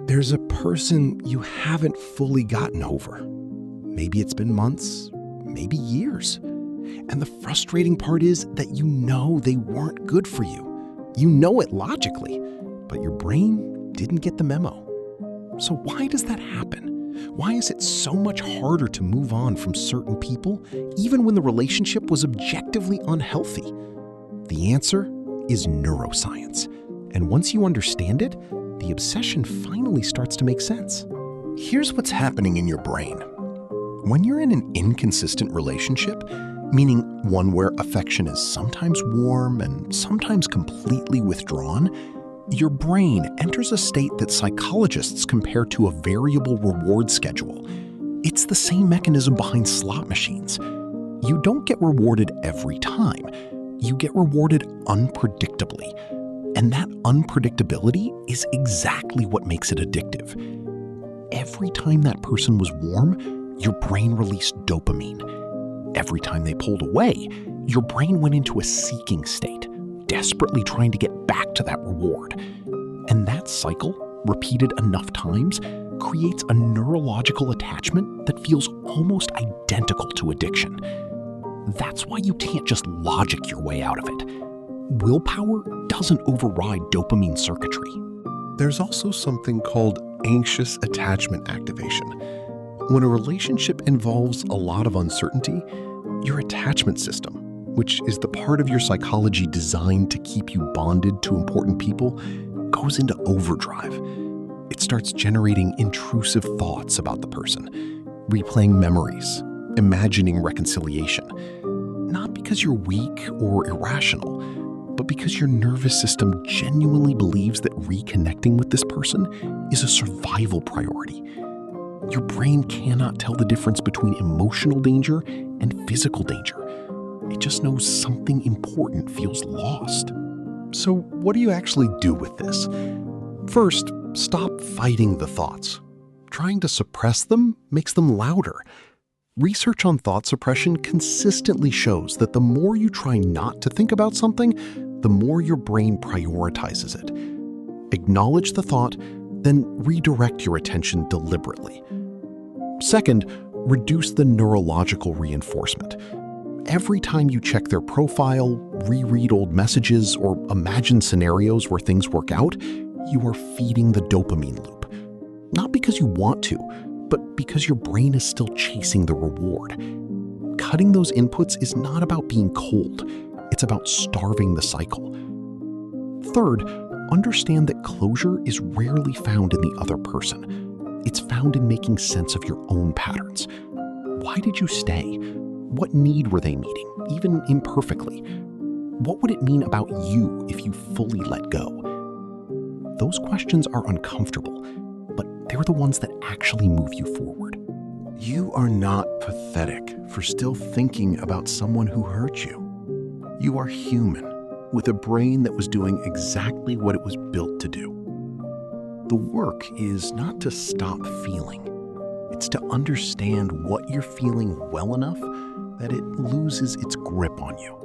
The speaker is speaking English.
There's a person you haven't fully gotten over. Maybe it's been months, maybe years. And the frustrating part is that you know they weren't good for you. You know it logically, but your brain didn't get the memo. So why does that happen? Why is it so much harder to move on from certain people, even when the relationship was objectively unhealthy? The answer is neuroscience. And once you understand it, the obsession finally starts to make sense. Here's what's happening in your brain. When you're in an inconsistent relationship, meaning one where affection is sometimes warm and sometimes completely withdrawn, your brain enters a state that psychologists compare to a variable reward schedule. It's the same mechanism behind slot machines. You don't get rewarded every time. You get rewarded unpredictably. And that unpredictability is exactly what makes it addictive. Every time that person was warm, your brain released dopamine. Every time they pulled away, your brain went into a seeking state, desperately trying to get back to that reward. And that cycle, repeated enough times, creates a neurological attachment that feels almost identical to addiction. That's why you can't just logic your way out of it. Willpower doesn't override dopamine circuitry. There's also something called anxious attachment activation. When a relationship involves a lot of uncertainty, your attachment system, which is the part of your psychology designed to keep you bonded to important people, goes into overdrive. It starts generating intrusive thoughts about the person, replaying memories, imagining reconciliation. Not because you're weak or irrational, but because your nervous system genuinely believes that reconnecting with this person is a survival priority. Your brain cannot tell the difference between emotional danger and physical danger. It just knows something important feels lost. So what do you actually do with this? First, stop fighting the thoughts. Trying to suppress them makes them louder. Research on thought suppression consistently shows that the more you try not to think about something, the more your brain prioritizes it. Acknowledge the thought, then redirect your attention deliberately. Second, reduce the neurological reinforcement. Every time you check their profile, reread old messages, or imagine scenarios where things work out, you are feeding the dopamine loop. Not because you want to, but because your brain is still chasing the reward. Cutting those inputs is not about being cold. It's about starving the cycle. Third, understand that closure is rarely found in the other person. It's found in making sense of your own patterns. Why did you stay? What need were they meeting, even imperfectly? What would it mean about you if you fully let go? Those questions are uncomfortable, but they're the ones that actually move you forward. You are not pathetic for still thinking about someone who hurt you. You are human, with a brain that was doing exactly what it was built to do. The work is not to stop feeling. It's to understand what you're feeling well enough that it loses its grip on you.